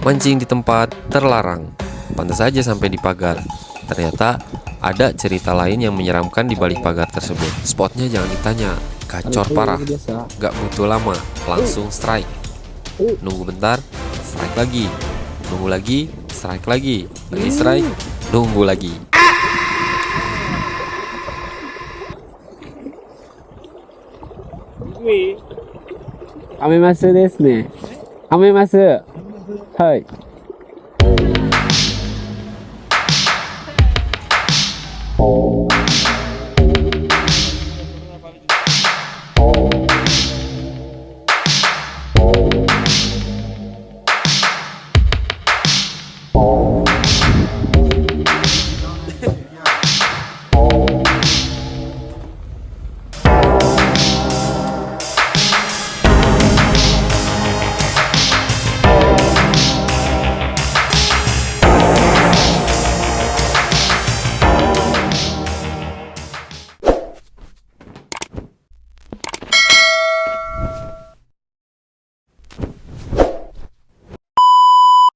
Mancing di tempat terlarang, pantas saja sampai di pagar. Ternyata ada cerita lain yang menyeramkan di balik pagar tersebut. Spotnya jangan ditanya, gacor parah. Gak butuh lama, langsung strike. Nunggu bentar, strike lagi. Nunggu lagi, strike lagi. Lagi strike, nunggu lagi. Amemasu desu ne. Amemasu. Hai.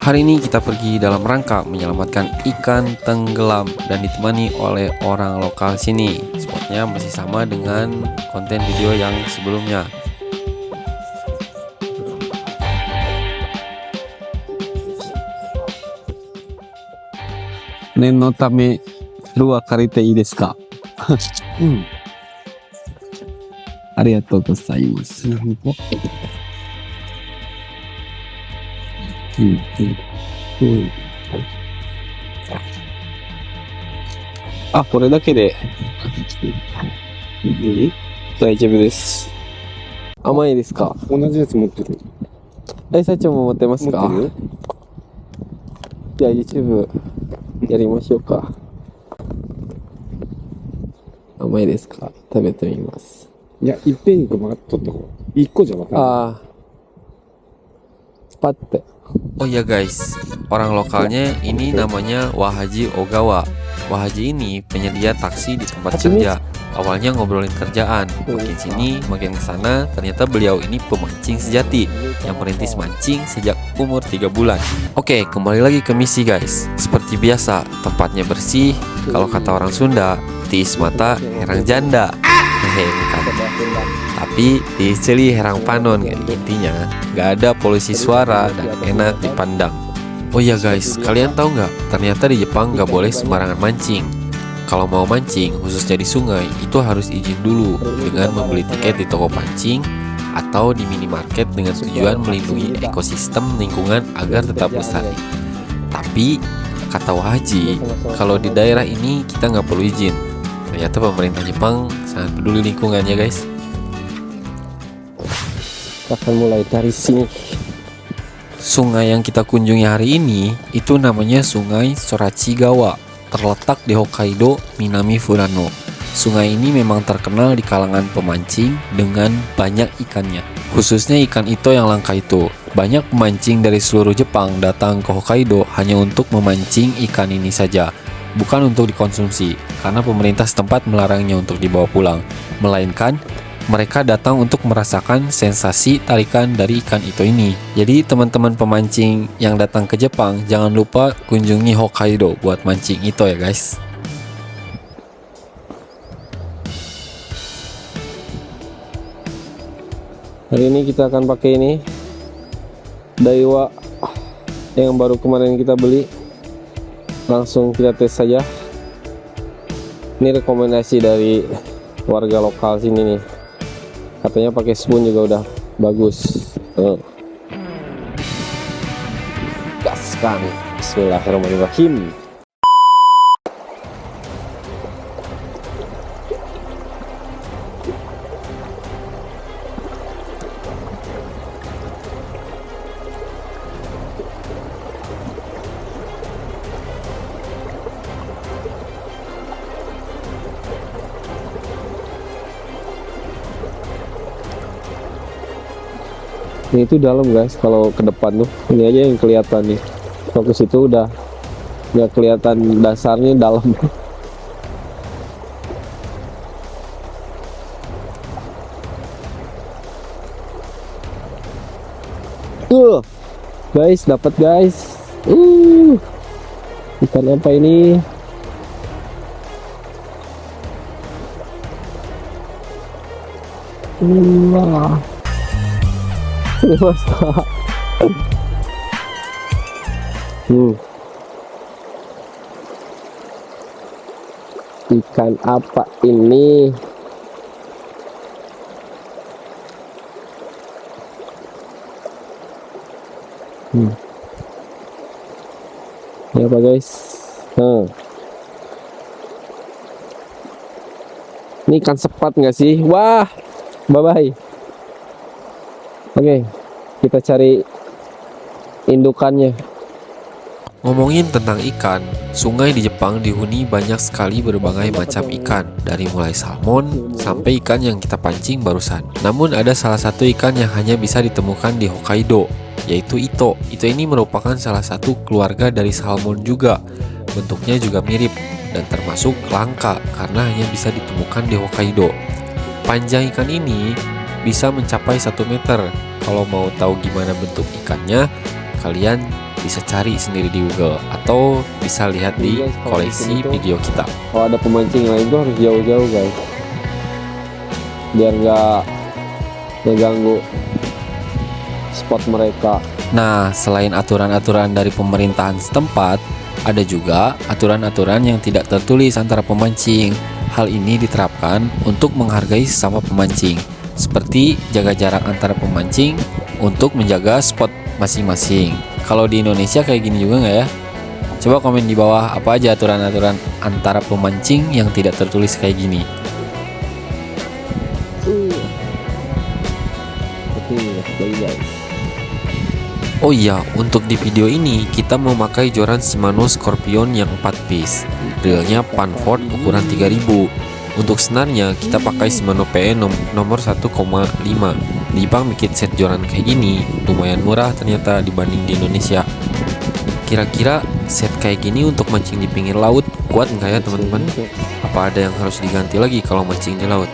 Hari ini kita pergi dalam rangka menyelamatkan ikan tenggelam dan ditemani oleh orang lokal sini. Spotnya masih sama dengan konten video yang sebelumnya. Nen no tame lua karite ii desu ka? Arigatou gozaimasu. Ah, これだけで大丈夫です。甘いですか？同じやつ持ってる。社長も持ってますか？持ってるよ。じゃあ YouTube やりましょうか。甘いですか？食べてみます。いや、いっぺんに取った方が。一個じゃわかんない。ああ。スパッて。Oh ya guys, orang lokalnya ini namanya Wahaji Ogawa. Wahaji ini penyedia taksi di tempat kerja. Awalnya ngobrolin kerjaan, makin sini makin kesana, ternyata beliau ini pemancing sejati yang merintis mancing sejak umur 3 bulan. Oke, kembali lagi ke misi guys. Seperti biasa, tempatnya bersih. Kalau kata orang Sunda, tiis mata herang janda. Bukan. Tapi tiis celi herang panon. Intinya gak ada polusi suara dan enak dipandang. Oh ya guys, kalian tahu nggak? Ternyata di Jepang nggak boleh sembarangan mancing. Kalau mau mancing, khususnya di sungai, itu harus izin dulu dengan membeli tiket di toko pancing atau di minimarket dengan tujuan melindungi ekosistem lingkungan agar tetap lestari. Tapi, kata Wahaji, kalau di daerah ini kita nggak perlu izin. Ternyata pemerintah Jepang sangat peduli lingkungan ya guys. Kita akan mulai dari sini. Sungai yang kita kunjungi hari ini itu namanya Sungai Sorachigawa, terletak di Hokkaido, Minami Furano. Sungai ini memang terkenal di kalangan pemancing dengan banyak ikannya, khususnya ikan ito yang langka itu. Banyak pemancing dari seluruh Jepang datang ke Hokkaido hanya untuk memancing ikan ini saja, bukan untuk dikonsumsi, karena pemerintah setempat melarangnya untuk dibawa pulang, melainkan mereka datang untuk merasakan sensasi tarikan dari ikan ito ini. Jadi teman-teman pemancing yang datang ke Jepang, jangan lupa kunjungi Hokkaido buat mancing ito ya guys. Hari ini kita akan pakai ini Daiwa yang baru kemarin kita beli. Langsung kita tes saja. Ini rekomendasi dari warga lokal sini nih. Katanya pakai spoon juga udah bagus. Gaskan. Bismillahirrahmanirrahim. Ini itu dalam guys, kalau ke depan tuh ini aja yang kelihatan nih. Kalau ke situ udah nggak kelihatan dasarnya dalam. Guys, dapat guys. Ikan apa ini? Wah. Surimashita. Ikan apa ini? Ini apa guys? Ini ikan sepat nggak sih? Wah, bye bye. Oke, kita cari indukannya. Ngomongin tentang ikan, sungai di Jepang dihuni banyak sekali berbagai macam ikan, dari mulai salmon sampai ikan yang kita pancing barusan. Namun ada salah satu ikan yang hanya bisa ditemukan di Hokkaido, yaitu ito. Ito ini merupakan salah satu keluarga dari salmon juga. Bentuknya juga mirip dan termasuk langka karena hanya bisa ditemukan di Hokkaido. Panjang ikan ini bisa mencapai 1 meter. Kalau mau tahu gimana bentuk ikannya, kalian bisa cari sendiri di Google atau bisa lihat di koleksi video kita. Kalau ada pemancing lain tuh harus jauh-jauh guys, biar nggak ngeganggu spot mereka. Nah, selain aturan-aturan dari pemerintahan setempat, ada juga aturan-aturan yang tidak tertulis antara pemancing. Hal ini diterapkan untuk menghargai sesama pemancing, seperti jaga jarak antara pemancing untuk menjaga spot masing-masing. Kalau di Indonesia kayak gini juga nggak ya? Coba komen di bawah apa aja aturan-aturan antara pemancing yang tidak tertulis kayak gini. Oh iya, untuk di video ini kita memakai joran Shimano Scorpion yang 4 piece. Reelnya Panford ukuran 3000. Untuk senarnya kita pakai Shimano PE nomor 1,5. Di Jepang bikin set joran kayak gini lumayan murah ternyata dibanding di Indonesia. Kira-kira set kayak gini untuk mancing di pinggir laut kuat nggak ya teman-teman? Apa ada yang harus diganti lagi kalau mancing di laut?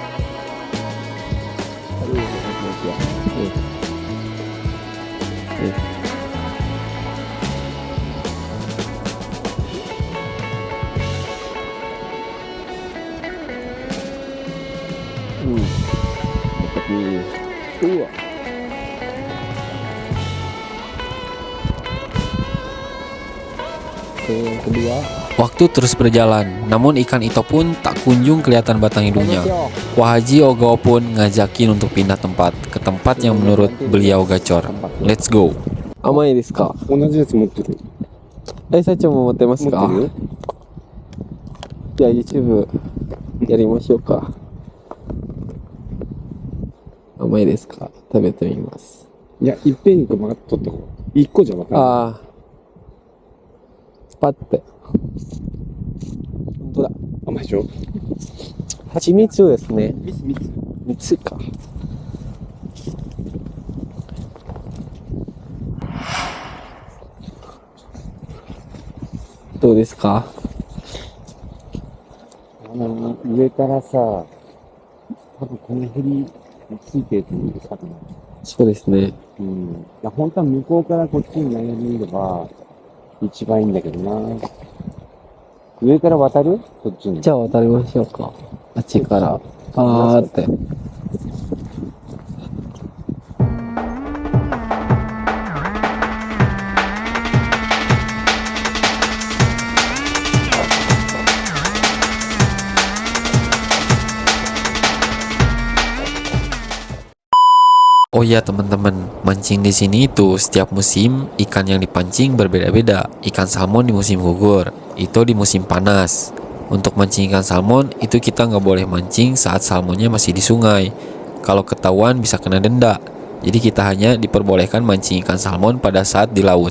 Yang kedua, waktu terus berjalan, namun ikan itu pun tak kunjung kelihatan batang hidungnya. Wahaji Ogawa pun ngajakin untuk pindah tempat ke tempat yang menurut beliau gacor. Let's go. Amai desu ka? 同じやつ持ってる。社長も持ってますか？持ってるよ。じゃあ YouTube やりましょうか。甘いですか？食べてみます。いや、いっぺんに取った方が。一個じゃわかんない。ああ、スパッて。本当だ。甘いでしょ？蜂蜜ですね。ミス。蜜か。どうですか？上からさ、多分このヘリついてると思うんですかね。そうですね。うん。いや、本当は向こうからこっちに投げ入れれば一番いいんだけどな。上から渡る？こっちに。じゃあ渡りましょうか。あっちから。あーって。Oh iya teman-teman, mancing di sini itu setiap musim ikan yang dipancing berbeda-beda. Ikan salmon di musim gugur, itu di musim panas. Untuk mancing ikan salmon itu kita nggak boleh mancing saat salmonnya masih di sungai. Kalau ketahuan bisa kena denda. Jadi kita hanya diperbolehkan mancing ikan salmon pada saat di laut.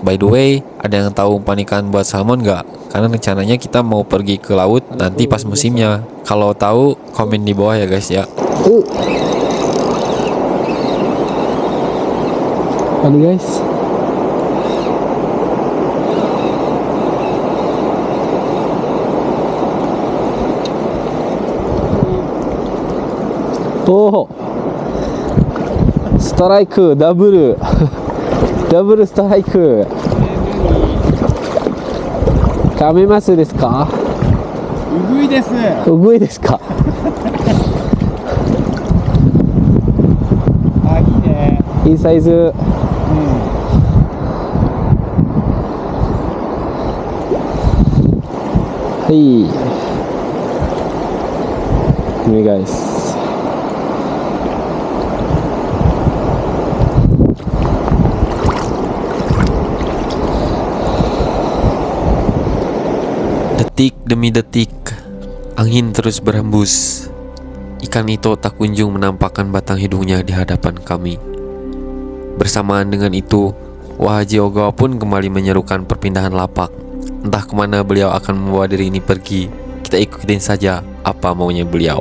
By the way, ada yang tahu umpan ikan buat salmon nggak? Karena rencananya kita mau pergi ke laut nanti pas musimnya. Kalau tahu komen di bawah ya guys ya. Ini guys, oh, strike double. ダブルストライク。カメマスですか？うぐいです。うぐいですか？あ、いいね。いいサイズ。はい。お願いです。Detik demi detik, angin terus berhembus. Ikan itu tak kunjung menampakkan batang hidungnya di hadapan kami. Bersamaan dengan itu, Wahaji Ogawa pun kembali menyerukan perpindahan lapak. Entah kemana beliau akan membawa diri ini pergi. Kita ikutin saja apa maunya beliau.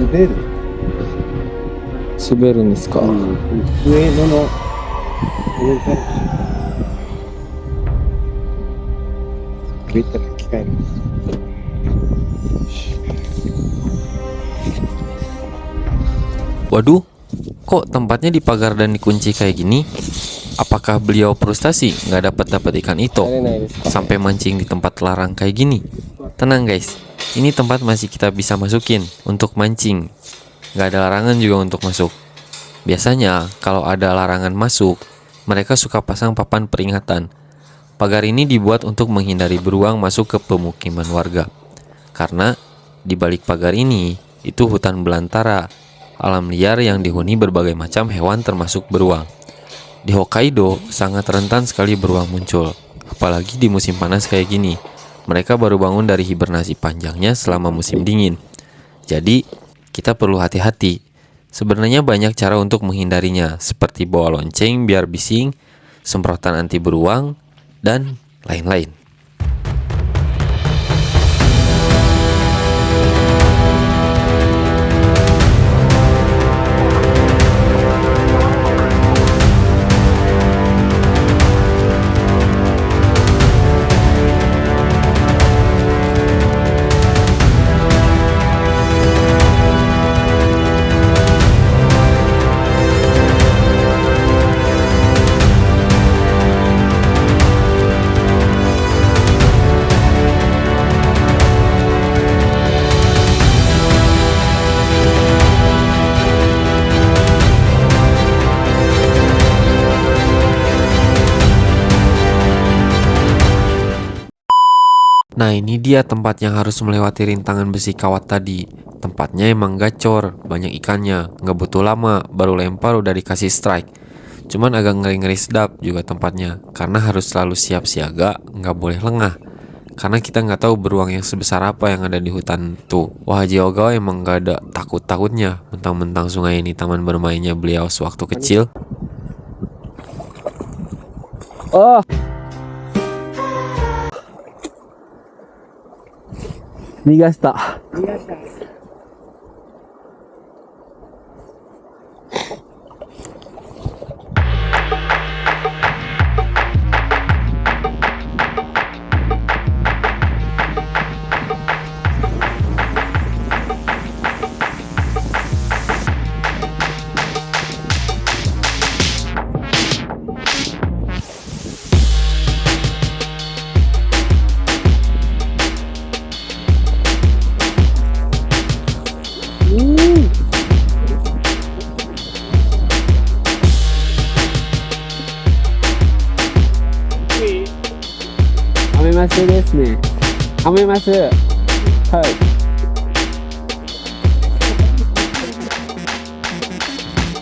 滑る。滑るんですか？上野の上から上行ったら機械ます。Waduh, kok tempatnya dipagar dan dikunci kayak gini? Apakah beliau frustasi nggak dapat ikan itu 慣れないですか？ sampai mancing di tempat larang kayak gini? Tenang guys, ini tempat masih kita bisa masukin untuk mancing. Nggak ada larangan juga untuk masuk. Biasanya kalau ada larangan masuk, mereka suka pasang papan peringatan. Pagar ini dibuat untuk menghindari beruang masuk ke pemukiman warga. Karena di balik pagar ini itu hutan belantara, alam liar yang dihuni berbagai macam hewan termasuk beruang. Di Hokkaido sangat rentan sekali beruang muncul, apalagi di musim panas kayak gini. Mereka baru bangun dari hibernasi panjangnya selama musim dingin. Jadi, kita perlu hati-hati. Sebenarnya banyak cara untuk menghindarinya, seperti bawa lonceng biar bising, semprotan anti beruang, dan lain-lain. Nah, ini dia tempat yang harus melewati rintangan besi kawat tadi. Tempatnya emang gacor, banyak ikannya, nggak butuh lama, baru lempar udah dikasih strike. Cuman agak ngeri-ngeri sedap juga tempatnya, karena harus selalu siap siaga, nggak boleh lengah. Karena kita nggak tahu beruang yang sebesar apa yang ada di hutan tuh. Wahaji Ogawa emang nggak ada takut-takutnya, mentang-mentang sungai ini taman bermainnya beliau sewaktu kecil. Oh. 逃がした。はめますですね。はめます。はい。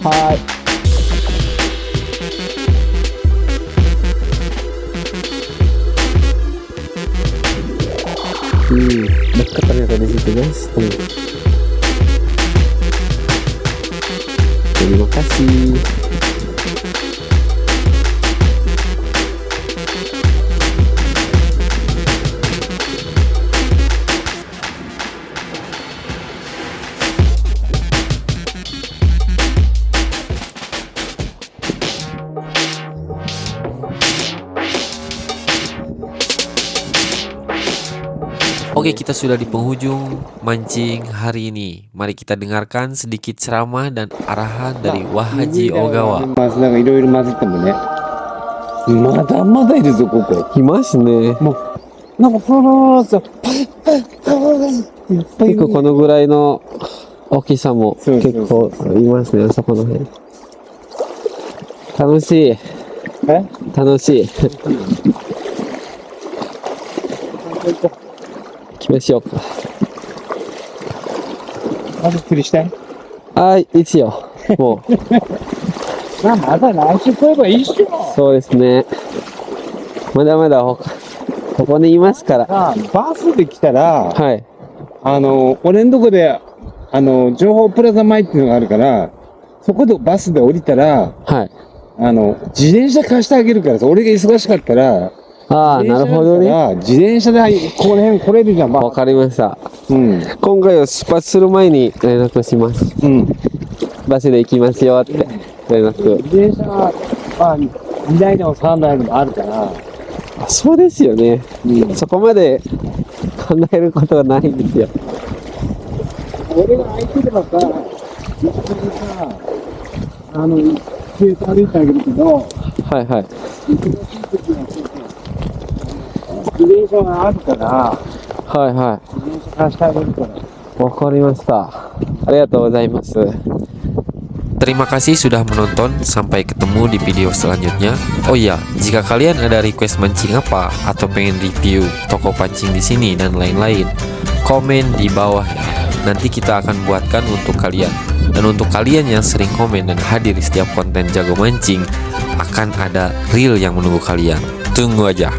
はい。Dekat ternyata di situ guys. Terima kasih. Oke, kita sudah di penghujung mancing hari ini. Mari kita dengarkan sedikit ceramah dan arahan dari Wahaji Ogawa. まずなんかいろいろ混ぜてもね。まだまだいるぞ、ここ。いますね。なんか、ほらさ、パッパッパッいっぱいいる結構このぐらいの大きさもそうそう結構いますね、あそこの辺。楽しい。え楽しい。行きましょうか。まず釣りしたいあ、いいですよ。もう、まだ来週来ればいいっしょ。そうですね。まだまだここにいますから。バスで来たら、はい。俺んとこで、情報プラザ前っていうのがあるから、そこでバスで降りたら、はい。自転車貸してあげるからさ、俺が忙しかったら、ああ、なるほどね。自転車でこの辺来れるじゃん、わかりました。うん。今回は出発する前に連絡します。うん。バスで行きますよって連絡。自転車は、2台でも3台でもあるから、あ、そうですよね。うん。そこまで考えることはないんですよ。俺が空いてればさ、一緒にさ、歩いてあげるけど、はいはい。忙しい時はちょっと、自転車があるから、はいは自転車貸してあげるから。い。わかりました。ありがとうございます。 Terima kasih sudah menonton, sampai ketemu di video selanjutnya. Oh iya, jika kalian ada request mancing apa atau pengen review toko pancing di sini dan lain-lain, komen di bawah ya. Nanti kita akan buatkan untuk kalian. Dan untuk kalian yang sering komen dan hadir di setiap konten jago mancing, akan ada reel yang menunggu kalian. Tunggu aja.